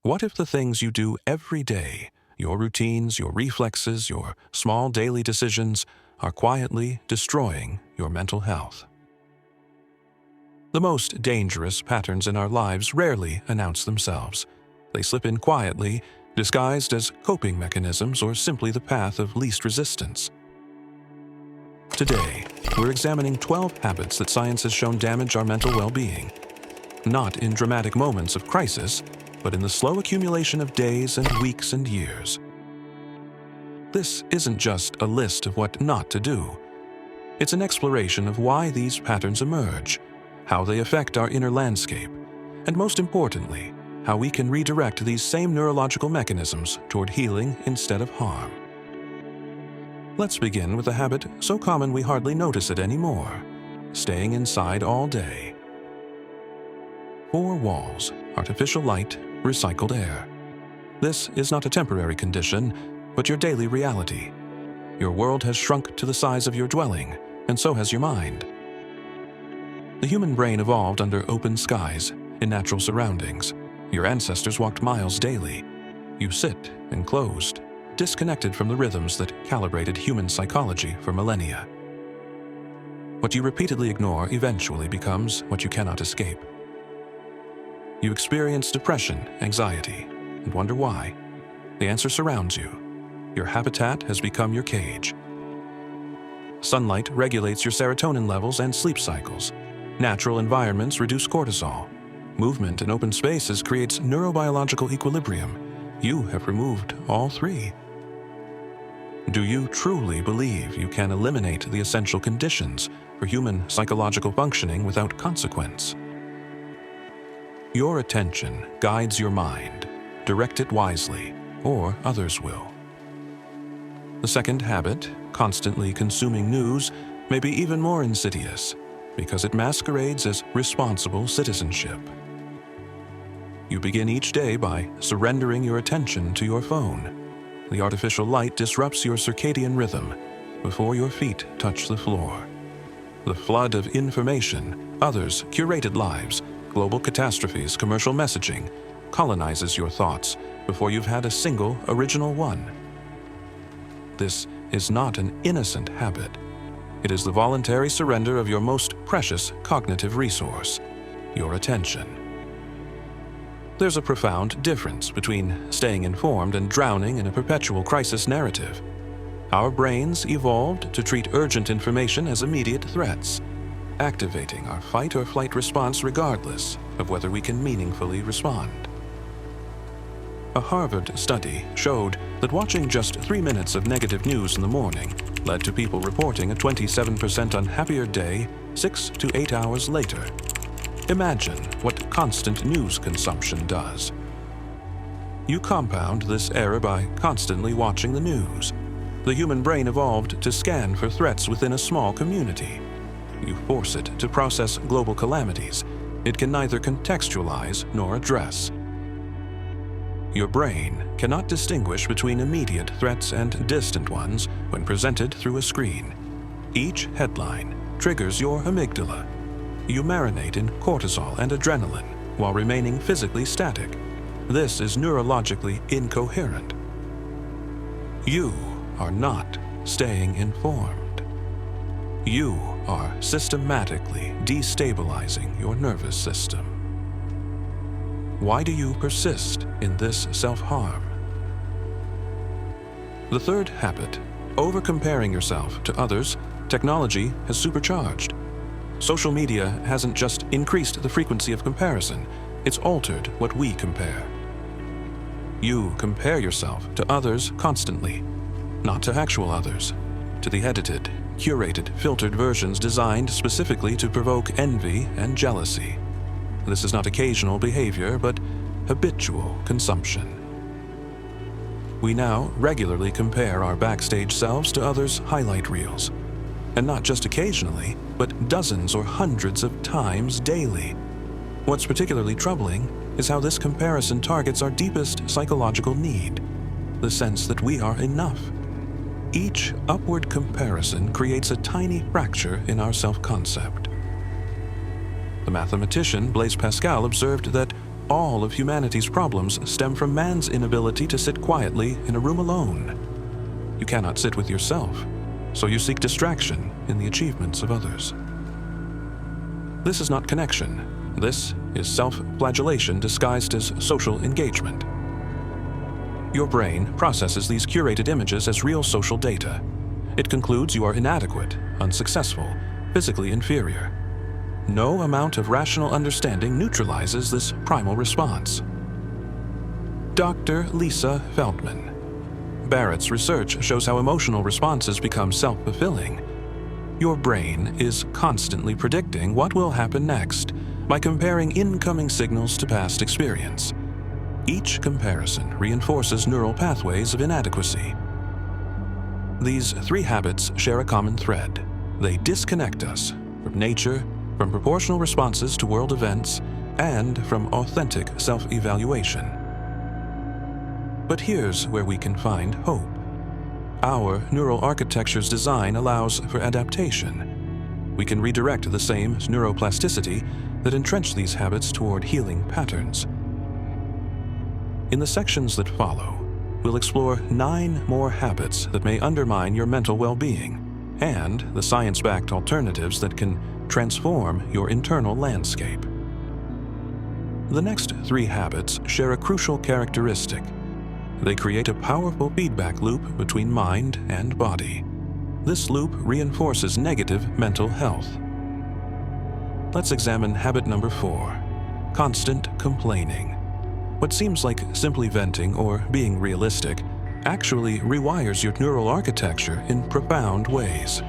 What if the things you do every day, your routines, your reflexes, your small daily decisions, are quietly destroying your mental health? The most dangerous patterns in our lives rarely announce themselves. They slip in quietly, disguised as coping mechanisms or simply the path of least resistance. Today, we're examining 12 habits that science has shown damage our mental well-being. Not in dramatic moments of crisis, but in the slow accumulation of days and weeks and years. This isn't just a list of what not to do. It's an exploration of why these patterns emerge, how they affect our inner landscape, and most importantly, how we can redirect these same neurological mechanisms toward healing instead of harm. Let's begin with a habit so common we hardly notice it anymore: staying inside all day. 4 walls, artificial light, recycled air. This is not a temporary condition, but your daily reality. Your world has shrunk to the size of your dwelling, and so has your mind. The human brain evolved under open skies, in natural surroundings. Your ancestors walked miles daily. You sit enclosed, disconnected from the rhythms that calibrated human psychology for millennia. What you repeatedly ignore eventually becomes what you cannot escape. You experience depression, anxiety, and wonder why. The answer surrounds you. Your habitat has become your cage. Sunlight regulates your serotonin levels and sleep cycles. Natural environments reduce cortisol. Movement in open spaces creates neurobiological equilibrium. You have removed all 3. Do you truly believe you can eliminate the essential conditions for human psychological functioning without consequence? Your attention guides your mind. Direct it wisely, or others will. The second habit, constantly consuming news, may be even more insidious because it masquerades as responsible citizenship. You begin each day by surrendering your attention to your phone. The artificial light disrupts your circadian rhythm before your feet touch the floor. The flood of information, others' curated lives, global catastrophes, commercial messaging, colonizes your thoughts before you've had a single original one. This is not an innocent habit. It is the voluntary surrender of your most precious cognitive resource, your attention. There's a profound difference between staying informed and drowning in a perpetual crisis narrative. Our brains evolved to treat urgent information as immediate threats, activating our fight or flight response regardless of whether we can meaningfully respond. A Harvard study showed that watching just 3 minutes of negative news in the morning led to people reporting a 27% unhappier day 6 to 8 hours later. Imagine what constant news consumption does. You compound this error by constantly watching the news. The human brain evolved to scan for threats within a small community. You force it to process global calamities it can neither contextualize nor address. Your brain cannot distinguish between immediate threats and distant ones when presented through a screen. Each headline triggers your amygdala. You marinate in cortisol and adrenaline while remaining physically static. This is neurologically incoherent. You are not staying informed. You are systematically destabilizing your nervous system. Why do you persist in this self-harm? The third habit, over-comparing yourself to others, technology has supercharged. Social media hasn't just increased the frequency of comparison, it's altered what we compare. You compare yourself to others constantly, not to actual others, to the edited, curated, filtered versions designed specifically to provoke envy and jealousy. This is not occasional behavior, but habitual consumption. We now regularly compare our backstage selves to others' highlight reels. And not just occasionally, but dozens or hundreds of times daily. What's particularly troubling is how this comparison targets our deepest psychological need, the sense that we are enough. Each upward comparison creates a tiny fracture in our self-concept. The mathematician Blaise Pascal observed that All of humanity's problems stem from man's inability to sit quietly in a room alone. You cannot sit with yourself, so you seek distraction in the achievements of others. This is not connection. This is self-flagellation disguised as social engagement. Your brain processes these curated images as real social data. It concludes you are inadequate, unsuccessful, physically inferior. No amount of rational understanding neutralizes this primal response. Dr. Lisa Feldman. Barrett's research shows how emotional responses become self-fulfilling. Your brain is constantly predicting what will happen next by comparing incoming signals to past experience. Each comparison reinforces neural pathways of inadequacy. These 3 habits share a common thread. They disconnect us from nature, from proportional responses to world events, and from authentic self-evaluation. But here's where we can find hope. Our neural architecture's design allows for adaptation. We can redirect the same neuroplasticity that entrench these habits toward healing patterns. In the sections that follow, we'll explore 9 more habits that may undermine your mental well-being, and the science-backed alternatives that can transform your internal landscape. The next 3 habits share a crucial characteristic. They create a powerful feedback loop between mind and body. This loop reinforces negative mental health. Let's examine habit number 4, constant complaining. What seems like simply venting or being realistic actually rewires your neural architecture in profound ways.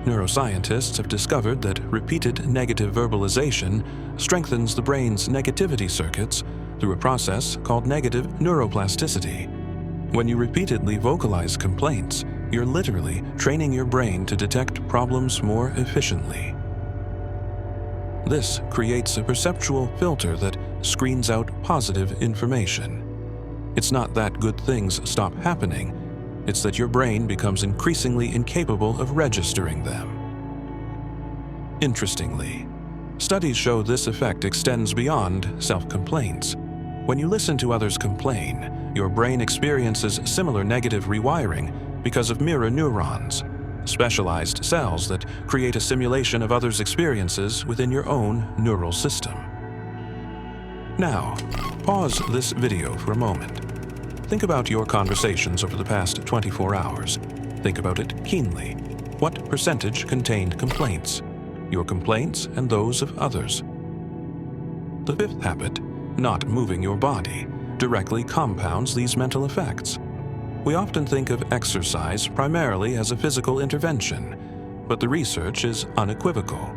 Neuroscientists have discovered that repeated negative verbalization strengthens the brain's negativity circuits through a process called negative neuroplasticity. When you repeatedly vocalize complaints, you're literally training your brain to detect problems more efficiently. This creates a perceptual filter that screens out positive information. It's not that good things stop happening, it's that your brain becomes increasingly incapable of registering them. Interestingly, studies show this effect extends beyond self-complaints. When you listen to others complain, your brain experiences similar negative rewiring because of mirror neurons, specialized cells that create a simulation of others' experiences within your own neural system. Now, pause this video for a moment. Think about your conversations over the past 24 hours. Think about it keenly. What percentage contained complaints? Your complaints and those of others. The 5th habit, not moving your body, directly compounds these mental effects. We often think of exercise primarily as a physical intervention, but the research is unequivocal.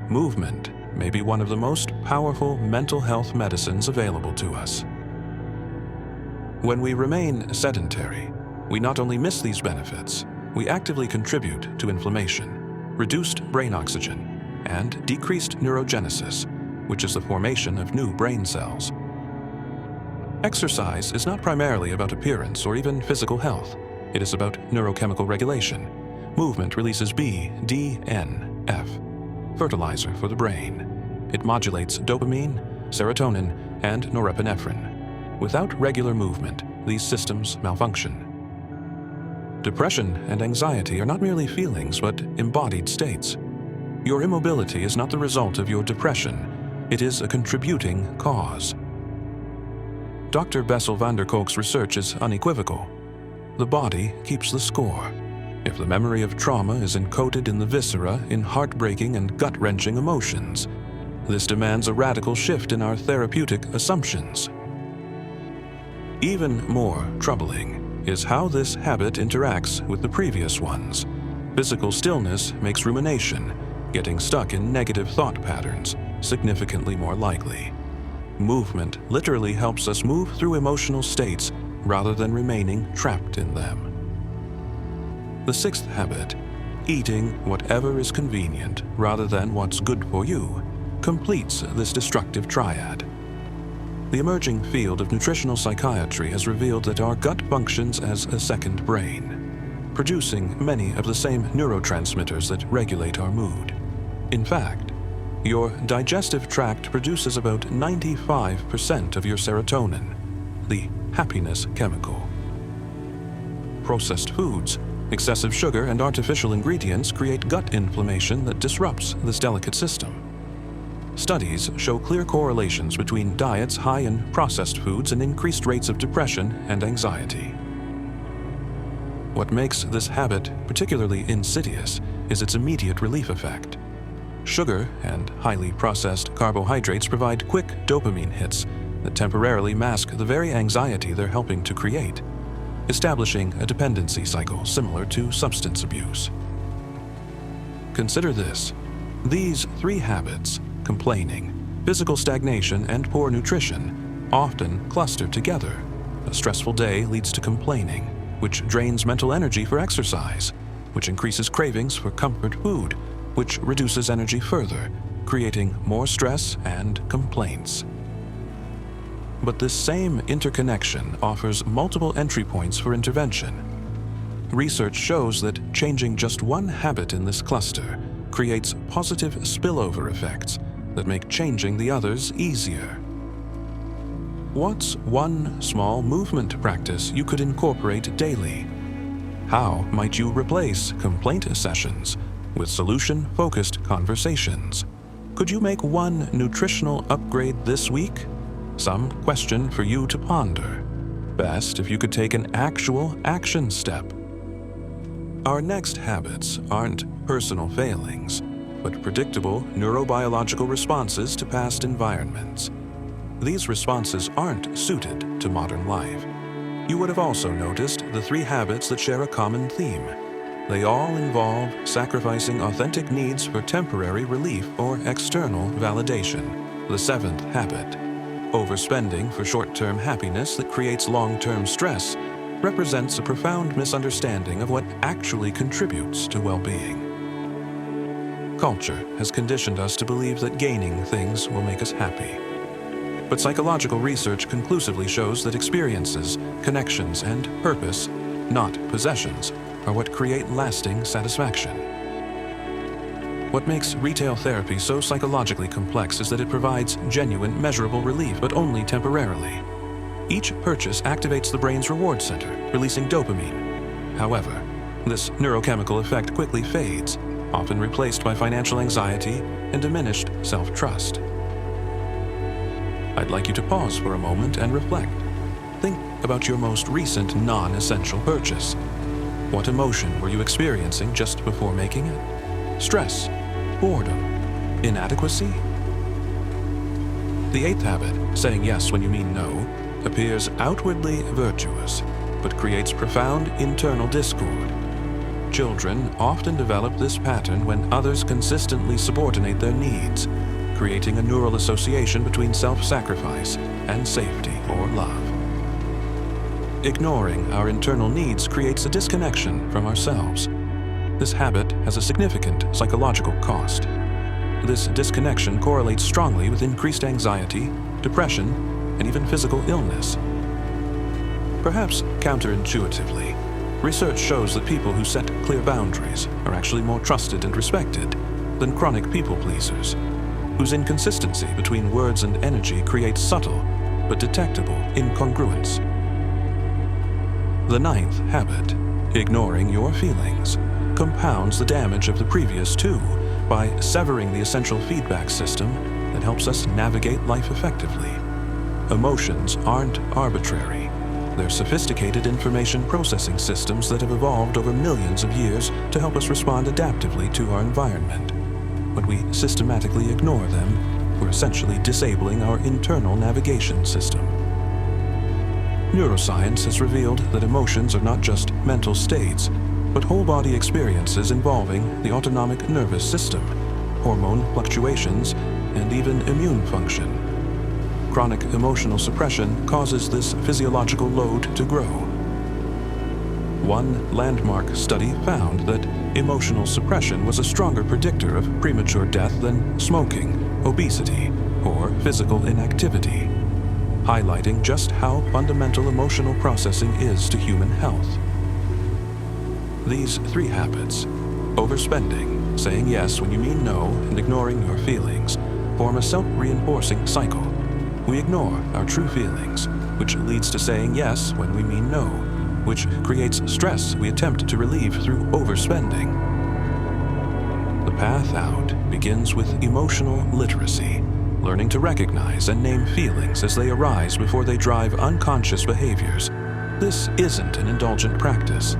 Movement may be one of the most powerful mental health medicines available to us. When we remain sedentary, we not only miss these benefits, we actively contribute to inflammation, reduced brain oxygen, and decreased neurogenesis, which is the formation of new brain cells. Exercise is not primarily about appearance or even physical health. It is about neurochemical regulation. Movement releases BDNF, fertilizer for the brain. It modulates dopamine, serotonin, and norepinephrine. Without regular movement, these systems malfunction. Depression and anxiety are not merely feelings, but embodied states. Your immobility is not the result of your depression. It is a contributing cause. Dr. Bessel van der Kolk's research is unequivocal. The body keeps the score. If the memory of trauma is encoded in the viscera in heartbreaking and gut-wrenching emotions, this demands a radical shift in our therapeutic assumptions. Even more troubling is how this habit interacts with the previous ones. Physical stillness makes rumination, getting stuck in negative thought patterns, significantly more likely. Movement literally helps us move through emotional states rather than remaining trapped in them. The 6th habit, eating whatever is convenient rather than what's good for you, completes this destructive triad. The emerging field of nutritional psychiatry has revealed that our gut functions as a second brain, producing many of the same neurotransmitters that regulate our mood. In fact, Your digestive tract produces about 95% of your serotonin, the happiness chemical. Processed foods, excessive sugar, and artificial ingredients create gut inflammation that disrupts this delicate system. Studies show clear correlations between diets high in processed foods and increased rates of depression and anxiety. What makes this habit particularly insidious is its immediate relief effect. Sugar and highly processed carbohydrates provide quick dopamine hits that temporarily mask the very anxiety they're helping to create, establishing a dependency cycle similar to substance abuse. Consider this: these three habits, complaining, physical stagnation, and poor nutrition, often cluster together. A stressful day leads to complaining, which drains mental energy for exercise, which increases cravings for comfort food, which reduces energy further, creating more stress and complaints. But this same interconnection offers multiple entry points for intervention. Research shows that changing just one habit in this cluster creates positive spillover effects that make changing the others easier. What's one small movement practice you could incorporate daily? How might you replace complaint sessions with solution-focused conversations? Could you make one nutritional upgrade this week? Some question for you to ponder. Best if you could take an actual action step. Our next habits aren't personal failings, but predictable neurobiological responses to past environments. These responses aren't suited to modern life. You would have also noticed the three habits that share a common theme. They all involve sacrificing authentic needs for temporary relief or external validation. The seventh habit, overspending for short-term happiness that creates long-term stress, represents a profound misunderstanding of what actually contributes to well-being. Culture has conditioned us to believe that gaining things will make us happy. But psychological research conclusively shows that experiences, connections, and purpose, not possessions, are what create lasting satisfaction. What makes retail therapy so psychologically complex is that it provides genuine, measurable relief, but only temporarily. Each purchase activates the brain's reward center, releasing dopamine. However, this neurochemical effect quickly fades, often replaced by financial anxiety and diminished self-trust. I'd like you to pause for a moment and reflect. Think about your most recent non-essential purchase. What emotion were you experiencing just before making it? Stress, boredom, inadequacy? The eighth habit, saying yes when you mean no, appears outwardly virtuous, but creates profound internal discord. Children often develop this pattern when others consistently subordinate their needs, creating a neural association between self-sacrifice and safety or love. Ignoring our internal needs creates a disconnection from ourselves. This habit has a significant psychological cost. This disconnection correlates strongly with increased anxiety, depression, and even physical illness. Perhaps counterintuitively, research shows that people who set clear boundaries are actually more trusted and respected than chronic people-pleasers, whose inconsistency between words and energy creates subtle but detectable incongruence. The ninth habit, ignoring your feelings, compounds the damage of the previous two by severing the essential feedback system that helps us navigate life effectively. Emotions aren't arbitrary. They're sophisticated information processing systems that have evolved over millions of years to help us respond adaptively to our environment. When we systematically ignore them, we're essentially disabling our internal navigation system. Neuroscience has revealed that emotions are not just mental states, but whole-body experiences involving the autonomic nervous system, hormone fluctuations, and even immune function. Chronic emotional suppression causes this physiological load to grow. One landmark study found that emotional suppression was a stronger predictor of premature death than smoking, obesity, or physical inactivity, highlighting just how fundamental emotional processing is to human health. These three habits, overspending, saying yes when you mean no, and ignoring your feelings form a self-reinforcing cycle. We ignore our true feelings, which leads to saying yes when we mean no, which creates stress we attempt to relieve through overspending. The path out begins with emotional literacy, learning to recognize and name feelings as they arise before they drive unconscious behaviors. This isn't an indulgent practice.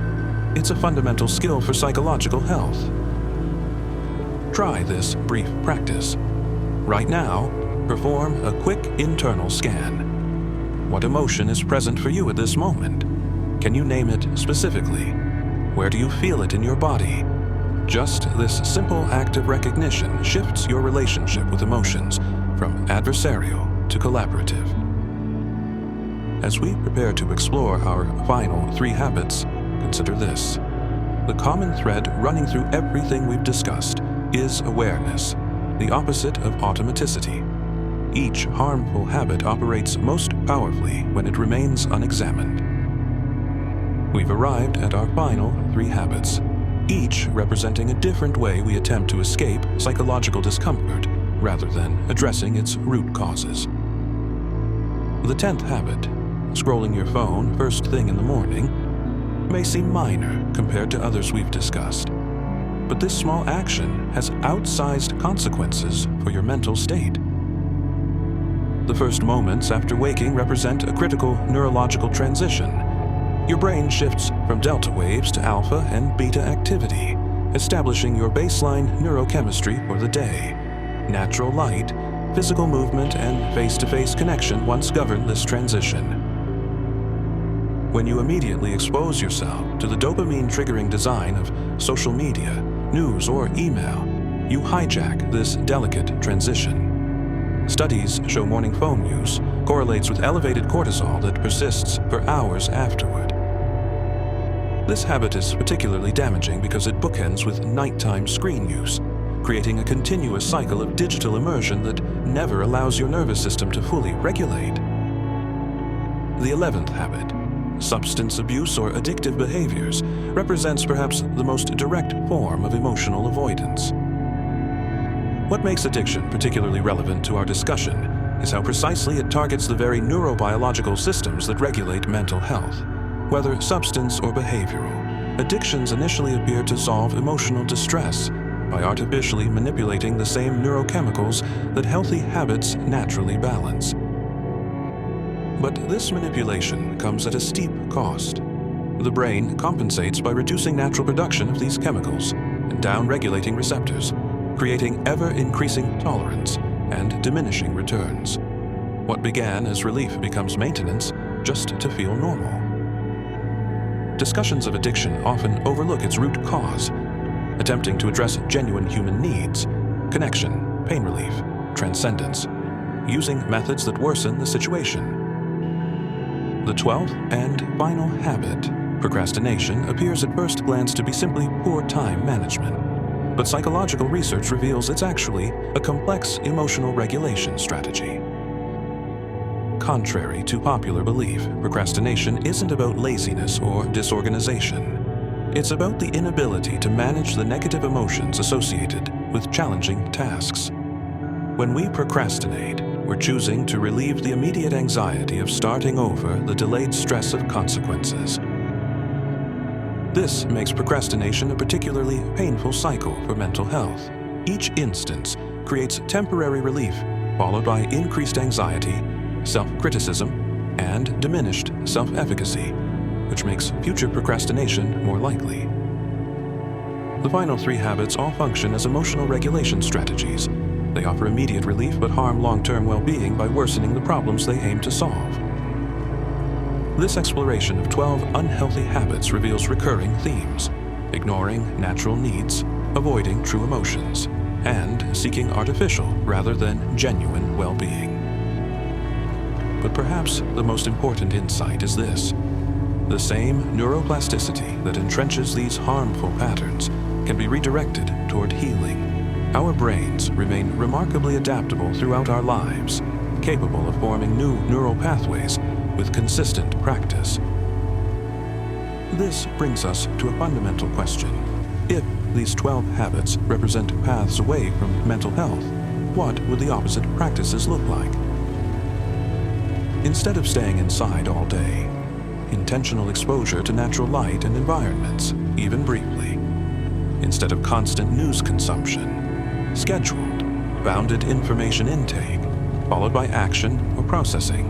It's a fundamental skill for psychological health. Try this brief practice. Right now, perform a quick internal scan. What emotion is present for you at this moment? Can you name it specifically? Where do you feel it in your body? Just this simple act of recognition shifts your relationship with emotions from adversarial to collaborative. As we prepare to explore our final 3 habits, consider this. The common thread running through everything we've discussed is awareness, the opposite of automaticity. Each harmful habit operates most powerfully when it remains unexamined. We've arrived at our final 3 habits, each representing a different way we attempt to escape psychological discomfort rather than addressing its root causes. The 10th habit, scrolling your phone first thing in the morning, may seem minor compared to others we've discussed, but this small action has outsized consequences for your mental state. The first moments after waking represent a critical neurological transition. Your brain shifts from delta waves to alpha and beta activity, establishing your baseline neurochemistry for the day. Natural light, physical movement, and face-to-face connection once govern this transition. When you immediately expose yourself to the dopamine-triggering design of social media, news, or email, you hijack this delicate transition. Studies show morning phone use correlates with elevated cortisol that persists for hours afterward. This habit is particularly damaging because it bookends with nighttime screen use, creating a continuous cycle of digital immersion that never allows your nervous system to fully regulate. The 11th habit, substance abuse or addictive behaviors, represents perhaps the most direct form of emotional avoidance. What makes addiction particularly relevant to our discussion is how precisely it targets the very neurobiological systems that regulate mental health. Whether substance or behavioral, addictions initially appear to solve emotional distress by artificially manipulating the same neurochemicals that healthy habits naturally balance. But this manipulation comes at a steep cost. The brain compensates by reducing natural production of these chemicals and down-regulating receptors, creating ever-increasing tolerance and diminishing returns. What began as relief becomes maintenance just to feel normal. Discussions of addiction often overlook its root cause, attempting to address genuine human needs, connection, pain relief, transcendence, using methods that worsen the situation. The 12th and final habit, procrastination, appears at first glance to be simply poor time management, but psychological research reveals it's actually a complex emotional regulation strategy. Contrary to popular belief, procrastination isn't about laziness or disorganization. It's about the inability to manage the negative emotions associated with challenging tasks. When we procrastinate, we're choosing to relieve the immediate anxiety of starting over the delayed stress of consequences. This makes procrastination a particularly painful cycle for mental health. Each instance creates temporary relief, followed by increased anxiety, self-criticism, and diminished self-efficacy, which makes future procrastination more likely. The final 3 habits all function as emotional regulation strategies. They offer immediate relief but harm long-term well-being by worsening the problems they aim to solve. This exploration of 12 unhealthy habits reveals recurring themes: ignoring natural needs, avoiding true emotions, and seeking artificial rather than genuine well-being. But perhaps the most important insight is this: the same neuroplasticity that entrenches these harmful patterns can be redirected toward healing. Our brains remain remarkably adaptable throughout our lives, capable of forming new neural pathways with consistent practice. This brings us to a fundamental question. If these 12 habits represent paths away from mental health, what would the opposite practices look like? Instead of staying inside all day, intentional exposure to natural light and environments, even briefly. Instead of constant news consumption, scheduled, bounded information intake, followed by action or processing.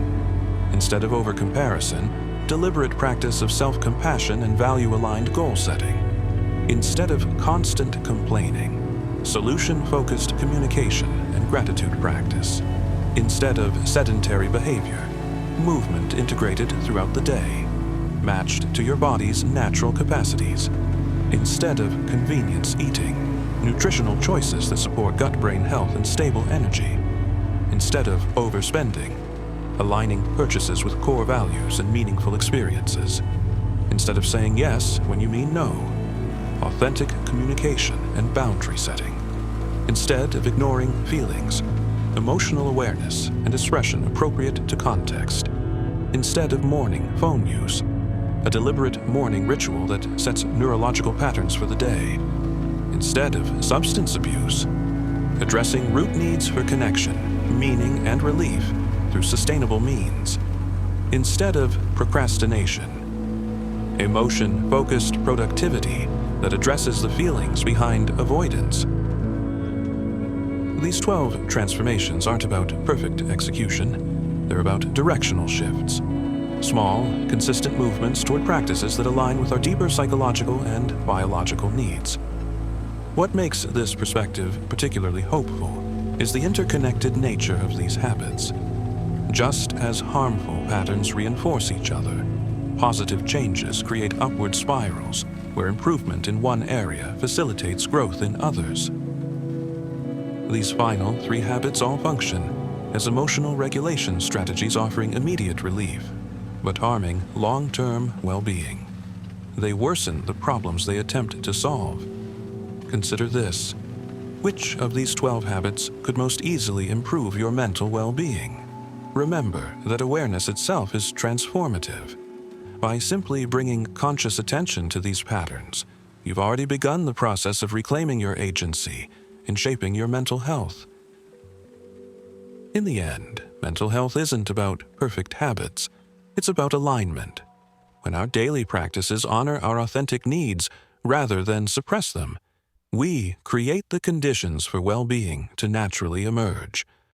Instead of over-comparison, deliberate practice of self-compassion and value-aligned goal setting. Instead of constant complaining, solution-focused communication and gratitude practice. Instead of sedentary behavior, movement integrated throughout the day, matched to your body's natural capacities. Instead of convenience eating, nutritional choices that support gut-brain health and stable energy. Instead of overspending, aligning purchases with core values and meaningful experiences. Instead of saying yes when you mean no, authentic communication and boundary setting. Instead of ignoring feelings, emotional awareness and expression appropriate to context. Instead of morning phone use, a deliberate morning ritual that sets neurological patterns for the day. Instead of substance abuse, addressing root needs for connection, meaning, and relief through sustainable means. Instead of procrastination, emotion-focused productivity that addresses the feelings behind avoidance. These 12 transformations aren't about perfect execution, they're about directional shifts. Small, consistent movements toward practices that align with our deeper psychological and biological needs. What makes this perspective particularly hopeful is the interconnected nature of these habits. Just as harmful patterns reinforce each other, positive changes create upward spirals where improvement in one area facilitates growth in others. These final 3 habits all function as emotional regulation strategies offering immediate relief, but harming long-term well-being. They worsen the problems they attempt to solve. Consider this. Which of these 12 habits could most easily improve your mental well-being? Remember that awareness itself is transformative. By simply bringing conscious attention to these patterns, you've already begun the process of reclaiming your agency in shaping your mental health. In the end, mental health isn't about perfect habits. It's about alignment. When our daily practices honor our authentic needs rather than suppress them, we create the conditions for well-being to naturally emerge.